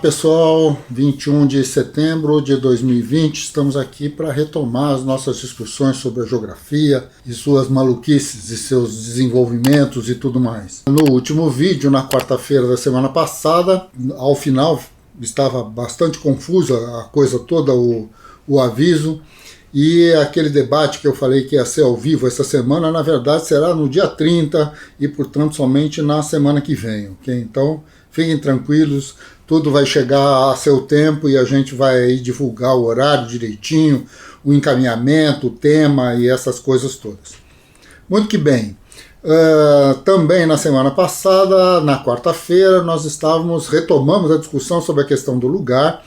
pessoal, 21 de setembro de 2020, estamos aqui para retomar as nossas discussões sobre a geografia e suas maluquices e seus desenvolvimentos e tudo mais. No último vídeo, na quarta-feira da semana passada, ao final estava bastante confusa a coisa toda, o aviso, e aquele debate que eu falei que ia ser ao vivo essa semana, na verdade será no dia 30 e, portanto, somente na semana que vem, ok? Então, fiquem tranquilos, tudo vai chegar a seu tempo e a gente vai divulgar o horário direitinho, o encaminhamento, o tema e essas coisas todas. Muito que bem. Também na semana passada, na quarta-feira, nós retomamos a discussão sobre a questão do lugar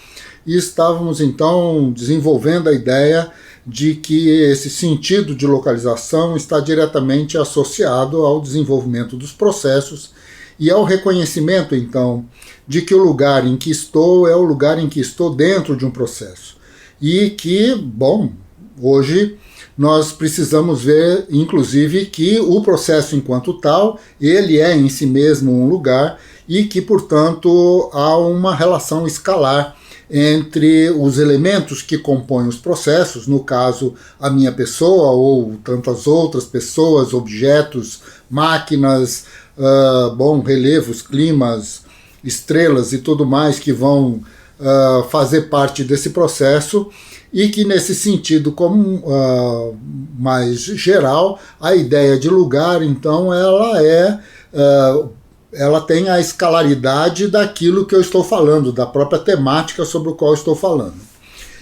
e estávamos então desenvolvendo a ideia de que esse sentido de localização está diretamente associado ao desenvolvimento dos processos e ao reconhecimento, então, de que o lugar em que estou é o lugar em que estou dentro de um processo. E que, bom, hoje nós precisamos ver, inclusive, que o processo enquanto tal, ele é em si mesmo um lugar e que, portanto, há uma relação escalar entre os elementos que compõem os processos, no caso, a minha pessoa ou tantas outras pessoas, objetos, máquinas, relevos, climas, estrelas e tudo mais que vão fazer parte desse processo e que nesse sentido como mais geral, a ideia de lugar, então, ela tem a escalaridade daquilo que eu estou falando, da própria temática sobre o qual estou falando.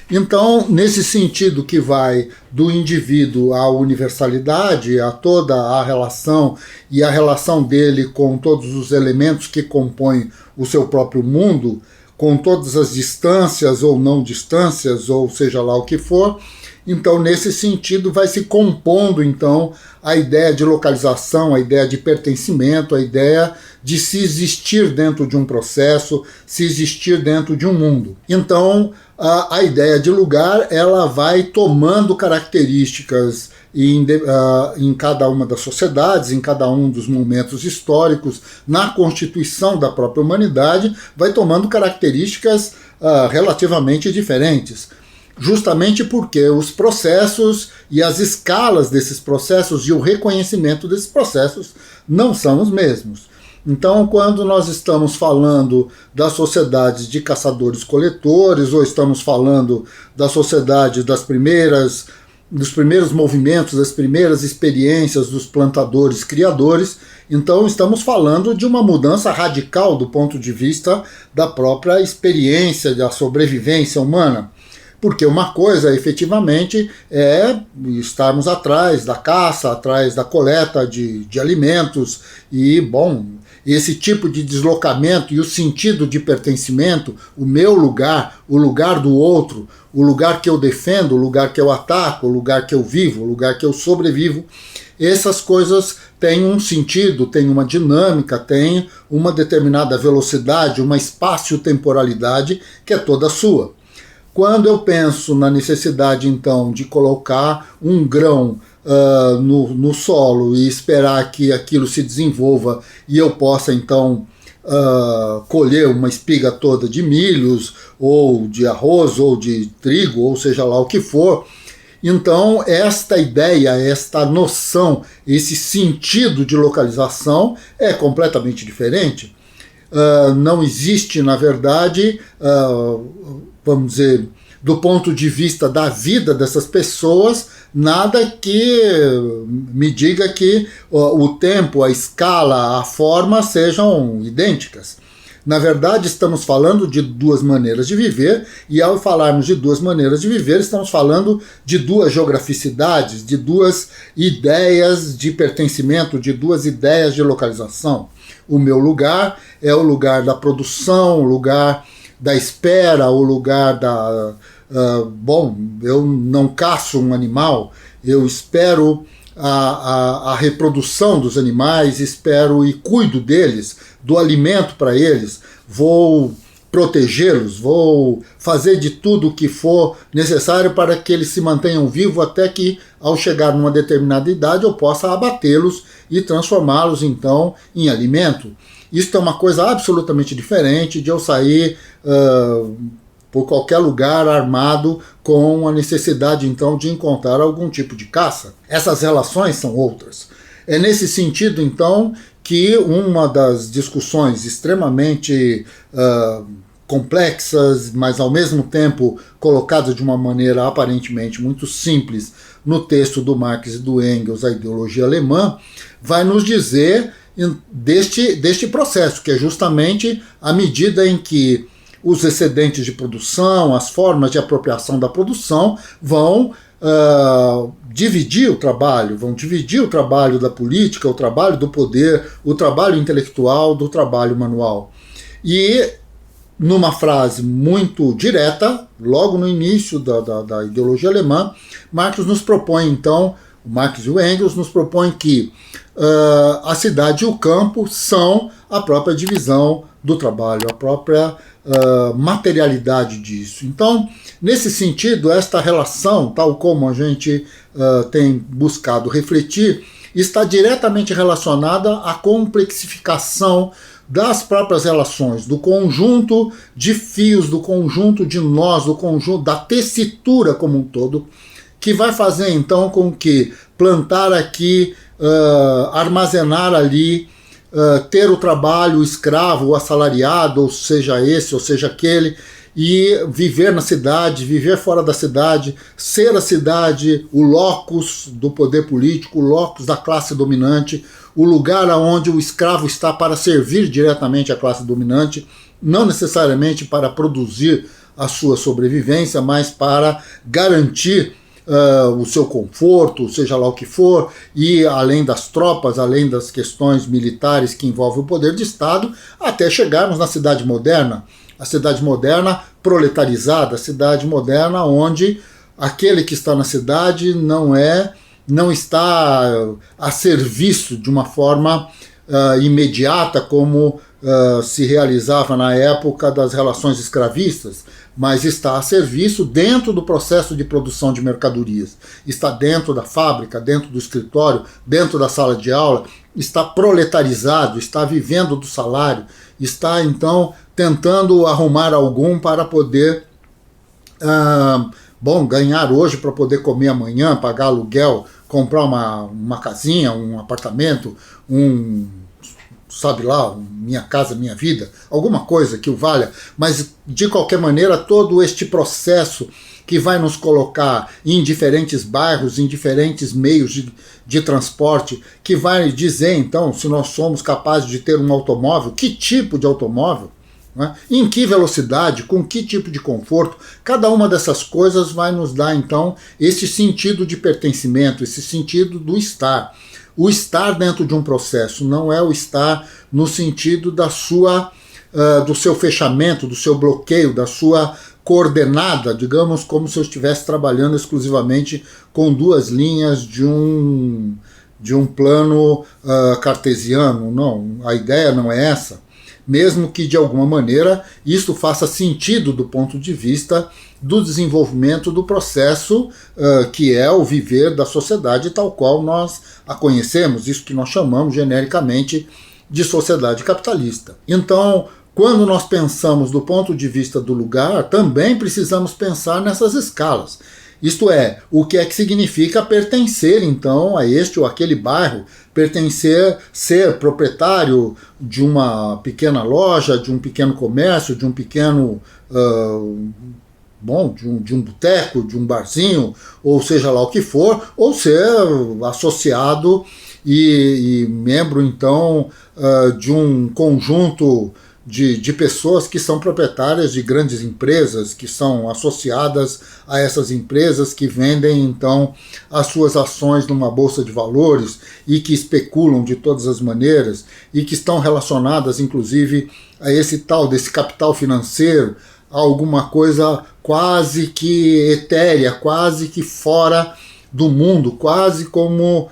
Então, nesse sentido que vai do indivíduo à universalidade, a toda a relação e a relação dele com todos os elementos que compõem o seu próprio mundo, com todas as distâncias ou não distâncias, ou seja lá o que for, então nesse sentido vai se compondo então a ideia de localização, a ideia de pertencimento, a ideia de se existir dentro de um processo, se existir dentro de um mundo. Então a ideia de lugar ela vai tomando características em cada uma das sociedades, em cada um dos momentos históricos, na constituição da própria humanidade, vai tomando características relativamente diferentes. Justamente porque os processos e as escalas desses processos e o reconhecimento desses processos não são os mesmos. Então, quando nós estamos falando das sociedades de caçadores-coletores, ou estamos falando da sociedade dos primeiros movimentos, das primeiras experiências dos plantadores-criadores, então estamos falando de uma mudança radical do ponto de vista da própria experiência da sobrevivência humana. Porque uma coisa, efetivamente, é estarmos atrás da caça, atrás da coleta de alimentos e, bom, esse tipo de deslocamento e o sentido de pertencimento, o meu lugar, o lugar do outro, o lugar que eu defendo, o lugar que eu ataco, o lugar que eu vivo, o lugar que eu sobrevivo, essas coisas têm um sentido, têm uma dinâmica, têm uma determinada velocidade, uma espaço-temporalidade que é toda sua. Quando eu penso na necessidade, então, de colocar um grão no solo e esperar que aquilo se desenvolva e eu possa, então, colher uma espiga toda de milhos, ou de arroz, ou de trigo, ou seja lá o que for, então esta ideia, esta noção, esse sentido de localização é completamente diferente. Não existe, na verdade, vamos dizer, do ponto de vista da vida dessas pessoas, nada que me diga que o tempo, a escala, a forma sejam idênticas. Na verdade, estamos falando de duas maneiras de viver, e ao falarmos de duas maneiras de viver, estamos falando de duas geograficidades, de duas ideias de pertencimento, de duas ideias de localização. O meu lugar é o lugar da produção, o lugar da espera, o lugar da... eu não caço um animal, eu espero a reprodução dos animais, espero e cuido deles, dou alimento para eles, vou protegê-los, vou fazer de tudo o que for necessário para que eles se mantenham vivos até que, ao chegar numa determinada idade, eu possa abatê-los e transformá-los, então, em alimento. Isso é uma coisa absolutamente diferente de eu sair por qualquer lugar armado com a necessidade, então, de encontrar algum tipo de caça. Essas relações são outras. É nesse sentido, então, que uma das discussões extremamente complexas, mas ao mesmo tempo colocadas de uma maneira aparentemente muito simples no texto do Marx e do Engels, A Ideologia Alemã, vai nos dizer deste processo, que é justamente a medida em que os excedentes de produção, as formas de apropriação da produção vão dividir o trabalho, vão dividir o trabalho da política, o trabalho do poder, o trabalho intelectual do trabalho manual. E, numa frase muito direta, logo no início da ideologia alemã, Marx nos propõe, então, o Marx e o Engels nos propõem que a cidade e o campo são a própria divisão do trabalho, a própria materialidade disso. Então, nesse sentido, esta relação, tal como a gente tem buscado refletir, está diretamente relacionada à complexificação das próprias relações, do conjunto de fios, do conjunto de nós, do conjunto da tessitura como um todo, que vai fazer então com que plantar aqui, armazenar ali, ter o trabalho escravo, o assalariado, ou seja esse, ou seja aquele, e viver na cidade, viver fora da cidade, ser a cidade o locus do poder político, o locus da classe dominante, o lugar onde o escravo está para servir diretamente à classe dominante, não necessariamente para produzir a sua sobrevivência, mas para garantir o seu conforto, seja lá o que for, e além das tropas, além das questões militares que envolvem o poder de Estado, até chegarmos na cidade moderna, a cidade moderna proletarizada, a cidade moderna onde aquele que está na cidade não está a serviço de uma forma imediata como se realizava na época das relações escravistas, mas está a serviço dentro do processo de produção de mercadorias, está dentro da fábrica, dentro do escritório, dentro da sala de aula, está proletarizado, está vivendo do salário, está então tentando arrumar algum para poder ganhar hoje para poder comer amanhã, pagar aluguel, comprar uma casinha, um apartamento, sabe lá, Minha Casa Minha Vida, alguma coisa que o valha, mas de qualquer maneira todo este processo que vai nos colocar em diferentes bairros, em diferentes meios de transporte, que vai dizer então se nós somos capazes de ter um automóvel, que tipo de automóvel, né? Em que velocidade, com que tipo de conforto, cada uma dessas coisas vai nos dar então esse sentido de pertencimento, esse sentido do estar. O estar dentro de um processo não é o estar no sentido do seu fechamento, do seu bloqueio, da sua coordenada, digamos como se eu estivesse trabalhando exclusivamente com duas linhas de um plano cartesiano. Não, a ideia não é essa. Mesmo que de alguma maneira isso faça sentido do ponto de vista do desenvolvimento do processo que é o viver da sociedade tal qual nós a conhecemos, isso que nós chamamos genericamente de sociedade capitalista. Então, quando nós pensamos do ponto de vista do lugar, também precisamos pensar nessas escalas. Isto é, o que é que significa pertencer, então, a este ou aquele bairro, pertencer, ser proprietário de uma pequena loja, de um pequeno comércio, de um pequeno, de um boteco, de um barzinho, ou seja lá o que for, ou ser associado e membro, então, de um conjunto de pessoas que são proprietárias de grandes empresas, que são associadas a essas empresas que vendem, então, as suas ações numa bolsa de valores e que especulam de todas as maneiras e que estão relacionadas, inclusive, a desse capital financeiro, a alguma coisa quase que etérea, quase que fora do mundo, quase como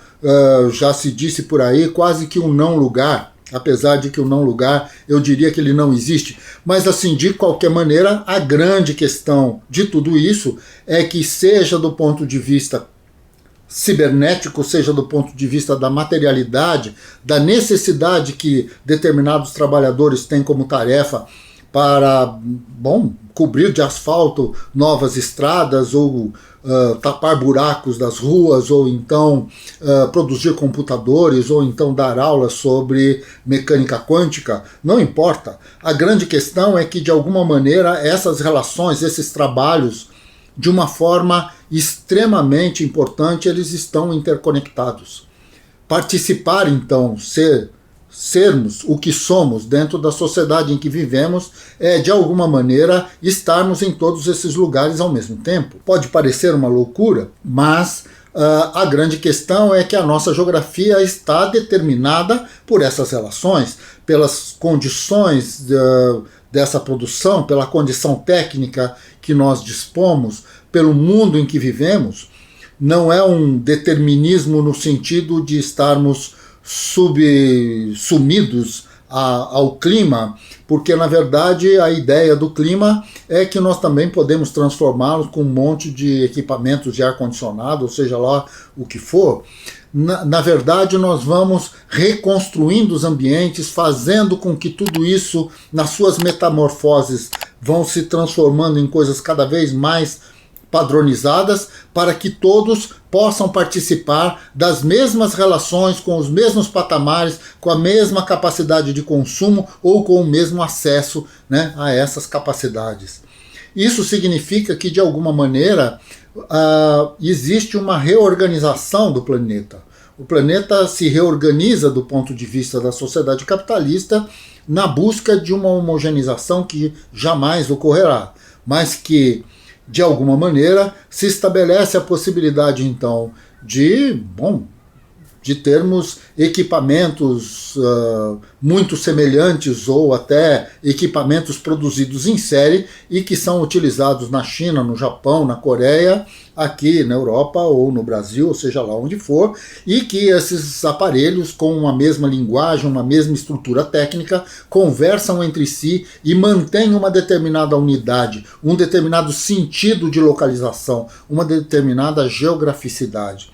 já se disse por aí, quase que um não lugar. Apesar de que o não lugar, eu diria que ele não existe. Mas assim, de qualquer maneira, a grande questão de tudo isso é que seja do ponto de vista cibernético, seja do ponto de vista da materialidade, da necessidade que determinados trabalhadores têm como tarefa para, cobrir de asfalto novas estradas ou tapar buracos das ruas, ou então produzir computadores, ou então dar aulas sobre mecânica quântica, não importa. A grande questão é que, de alguma maneira, essas relações, esses trabalhos, de uma forma extremamente importante, eles estão interconectados. Participar, então, sermos o que somos dentro da sociedade em que vivemos é, de alguma maneira, estarmos em todos esses lugares ao mesmo tempo. Pode parecer uma loucura, mas a grande questão é que a nossa geografia está determinada por essas relações, pelas condições dessa produção, pela condição técnica que nós dispomos, pelo mundo em que vivemos. Não é um determinismo no sentido de estarmos sumidos ao clima, porque na verdade a ideia do clima é que nós também podemos transformá-lo com um monte de equipamentos de ar-condicionado, ou seja lá o que for. Na verdade, nós vamos reconstruindo os ambientes, fazendo com que tudo isso, nas suas metamorfoses, vão se transformando em coisas cada vez mais padronizadas, para que todos possam participar das mesmas relações, com os mesmos patamares, com a mesma capacidade de consumo ou com o mesmo acesso, né, a essas capacidades. Isso significa que, de alguma maneira, existe uma reorganização do planeta. O planeta se reorganiza do ponto de vista da sociedade capitalista na busca de uma homogeneização que jamais ocorrerá, mas que, de alguma maneira, se estabelece a possibilidade, então, de termos equipamentos muito semelhantes ou até equipamentos produzidos em série e que são utilizados na China, no Japão, na Coreia, aqui na Europa ou no Brasil, ou seja lá onde for, e que esses aparelhos, com uma mesma linguagem, uma mesma estrutura técnica, conversam entre si e mantêm uma determinada unidade, um determinado sentido de localização, uma determinada geograficidade,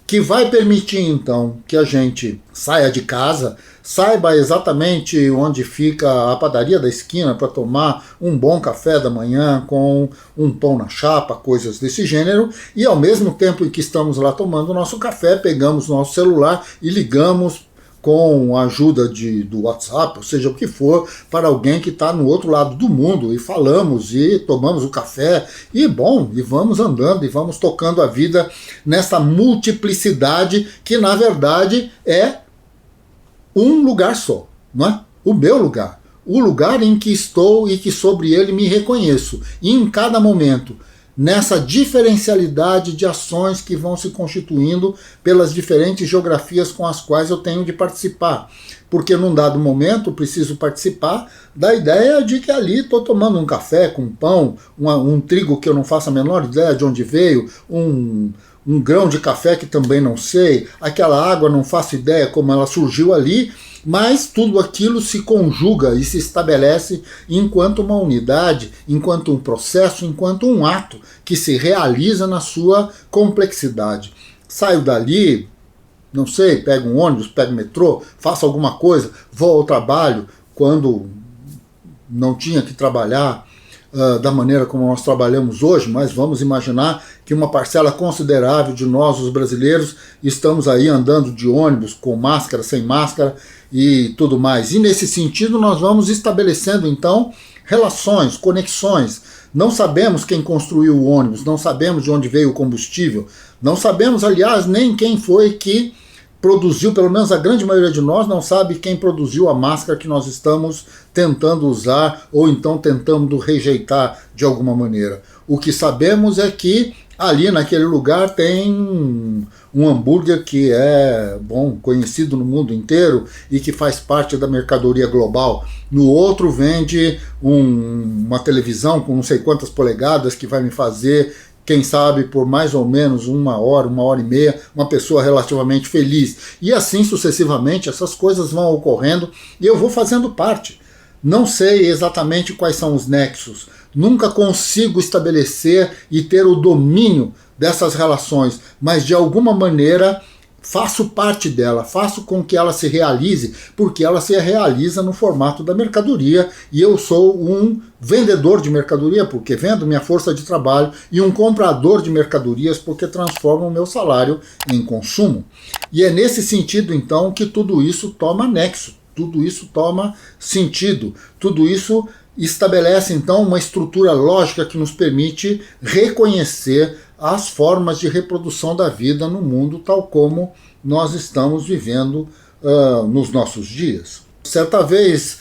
que vai permitir, então, que a gente saia de casa, saiba exatamente onde fica a padaria da esquina para tomar um bom café da manhã com um pão na chapa, coisas desse gênero, e ao mesmo tempo em que estamos lá tomando o nosso café, pegamos nosso celular e ligamos com a ajuda do WhatsApp, ou seja, o que for, para alguém que está no outro lado do mundo, e falamos e tomamos o café, e vamos andando e vamos tocando a vida nessa multiplicidade que, na verdade, é um lugar só, não é? O meu lugar, o lugar em que estou e que sobre ele me reconheço, e em cada momento, nessa diferencialidade de ações que vão se constituindo pelas diferentes geografias com as quais eu tenho de participar. Porque num dado momento preciso participar da ideia de que ali estou tomando um café com pão, um trigo que eu não faço a menor ideia de onde veio, um grão de café que também não sei, aquela água não faço ideia como ela surgiu ali, mas tudo aquilo se conjuga e se estabelece enquanto uma unidade, enquanto um processo, enquanto um ato que se realiza na sua complexidade. Saio dali, não sei, pego um ônibus, pego um metrô, faço alguma coisa, vou ao trabalho, quando não tinha que trabalhar da maneira como nós trabalhamos hoje, mas vamos imaginar que uma parcela considerável de nós, os brasileiros, estamos aí andando de ônibus, com máscara, sem máscara e tudo mais. E nesse sentido nós vamos estabelecendo então relações, conexões. Não sabemos quem construiu o ônibus, não sabemos de onde veio o combustível, não sabemos, aliás, nem quem foi que produziu, pelo menos a grande maioria de nós não sabe quem produziu a máscara que nós estamos tentando usar ou então tentando rejeitar de alguma maneira. O que sabemos é que ali naquele lugar tem um hambúrguer que é conhecido no mundo inteiro e que faz parte da mercadoria global. No outro vende uma televisão com não sei quantas polegadas que vai me fazer, quem sabe, por mais ou menos uma hora e meia, uma pessoa relativamente feliz. E assim sucessivamente, essas coisas vão ocorrendo e eu vou fazendo parte. Não sei exatamente quais são os nexos nunca consigo estabelecer e ter o domínio dessas relações, mas de alguma maneira faço parte dela, faço com que ela se realize, porque ela se realiza no formato da mercadoria, e eu sou um vendedor de mercadoria, porque vendo minha força de trabalho, e um comprador de mercadorias, porque transformo o meu salário em consumo. E é nesse sentido, então, que tudo isso toma nexo, tudo isso toma sentido, tudo isso estabelece, então, uma estrutura lógica que nos permite reconhecer as formas de reprodução da vida no mundo, tal como nós estamos vivendo nos nossos dias. Certa vez,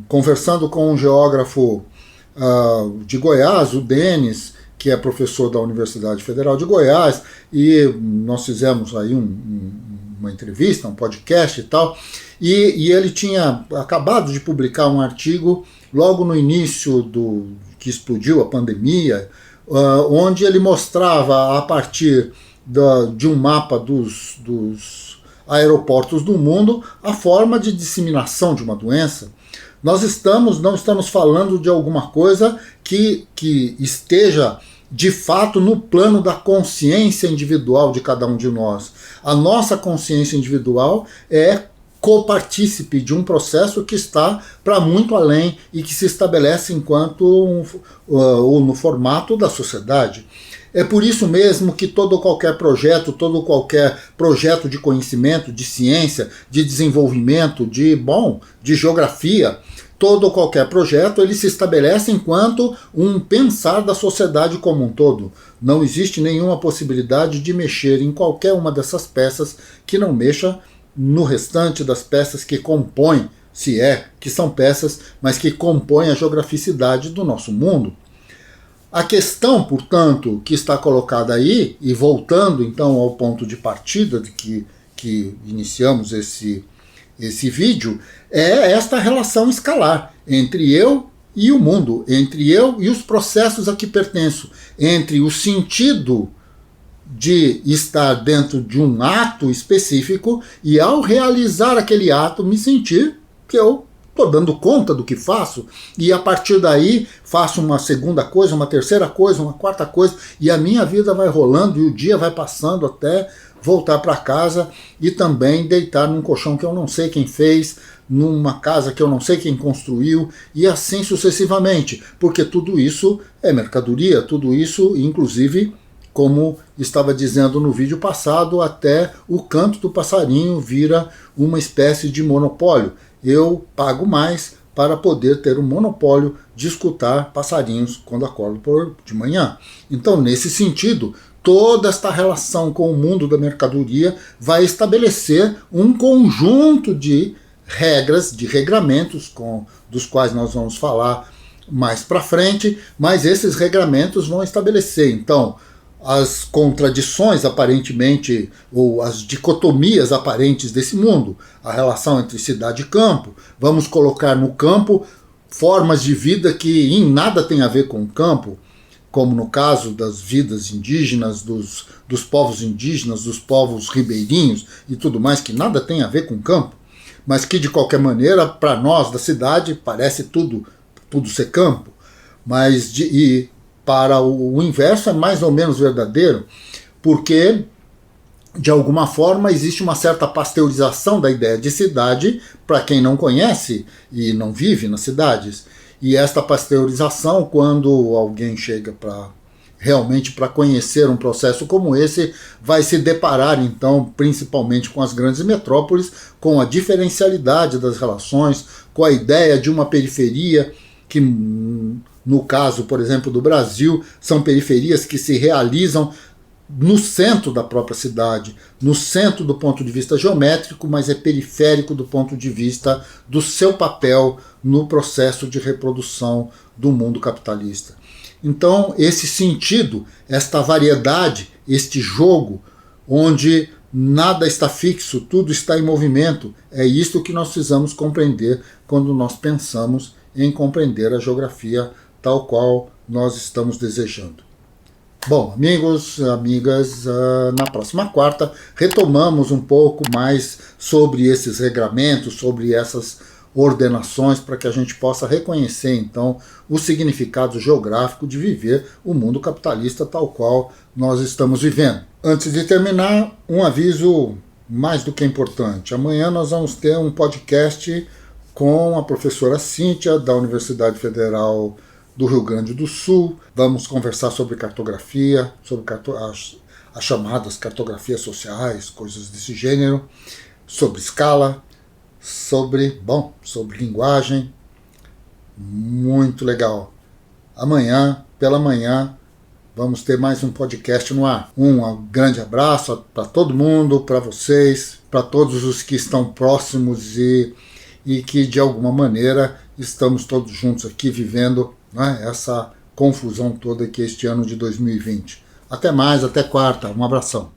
conversando com um geógrafo de Goiás, o Denis, que é professor da Universidade Federal de Goiás, e nós fizemos aí uma entrevista, um podcast e tal, e ele tinha acabado de publicar um artigo logo no início que explodiu a pandemia, onde ele mostrava, a partir de um mapa dos aeroportos do mundo, a forma de disseminação de uma doença. Nós não estamos falando de alguma coisa que esteja de fato no plano da consciência individual de cada um de nós. A nossa consciência individual é copartícipe de um processo que está para muito além e que se estabelece enquanto no formato da sociedade. É por isso mesmo que todo qualquer projeto de conhecimento, de ciência, de desenvolvimento, de geografia, todo qualquer projeto, ele se estabelece enquanto um pensar da sociedade como um todo. Não existe nenhuma possibilidade de mexer em qualquer uma dessas peças que não mexa no restante das peças que compõem, se é que são peças, mas que compõem a geograficidade do nosso mundo. A questão, portanto, que está colocada aí, e voltando então ao ponto de partida de que iniciamos esse vídeo, é esta relação escalar entre eu e o mundo, entre eu e os processos a que pertenço, entre o sentido de estar dentro de um ato específico e, ao realizar aquele ato, me sentir que eu estou dando conta do que faço, e a partir daí faço uma segunda coisa, uma terceira coisa, uma quarta coisa, e a minha vida vai rolando e o dia vai passando até voltar para casa e também deitar num colchão que eu não sei quem fez, numa casa que eu não sei quem construiu, e assim sucessivamente, porque tudo isso é mercadoria, tudo isso, inclusive, como estava dizendo no vídeo passado, até o canto do passarinho vira uma espécie de monopólio. Eu pago mais para poder ter o monopólio de escutar passarinhos quando acordo de manhã. Então, nesse sentido, toda esta relação com o mundo da mercadoria vai estabelecer um conjunto de regras, de regramentos, dos quais nós vamos falar mais para frente, mas esses regramentos vão estabelecer, então, as contradições aparentemente, ou as dicotomias aparentes desse mundo, a relação entre cidade e campo. Vamos colocar no campo formas de vida que em nada tem a ver com o campo, como no caso das vidas indígenas, dos povos indígenas, dos povos ribeirinhos e tudo mais, que nada tem a ver com o campo, mas que de qualquer maneira, para nós da cidade, parece tudo ser campo, mas para o inverso é mais ou menos verdadeiro, porque, de alguma forma, existe uma certa pasteurização da ideia de cidade para quem não conhece e não vive nas cidades. E esta pasteurização, quando alguém chega realmente para conhecer um processo como esse, vai se deparar, então, principalmente com as grandes metrópoles, com a diferencialidade das relações, com a ideia de uma periferia que, no caso, por exemplo, do Brasil, são periferias que se realizam no centro da própria cidade, no centro do ponto de vista geométrico, mas é periférico do ponto de vista do seu papel no processo de reprodução do mundo capitalista. Então, esse sentido, esta variedade, este jogo, onde nada está fixo, tudo está em movimento, é isso que nós precisamos compreender quando nós pensamos em compreender a geografia tal qual nós estamos desejando. Bom, amigos, amigas, na próxima quarta retomamos um pouco mais sobre esses regramentos, sobre essas ordenações para que a gente possa reconhecer, então, o significado geográfico de viver o mundo capitalista tal qual nós estamos vivendo. Antes de terminar, um aviso mais do que importante. Amanhã nós vamos ter um podcast com a professora Cíntia, da Universidade Federal do Rio Grande do Sul. Vamos conversar sobre cartografia, sobre as chamadas cartografias sociais, coisas desse gênero, sobre escala, sobre linguagem. Muito legal. Amanhã, pela manhã, vamos ter mais um podcast no ar. Um grande abraço para todo mundo, para vocês, para todos os que estão próximos e que, de alguma maneira, estamos todos juntos aqui vivendo, né, essa confusão toda que é este ano de 2020. Até mais, até quarta. Um abração.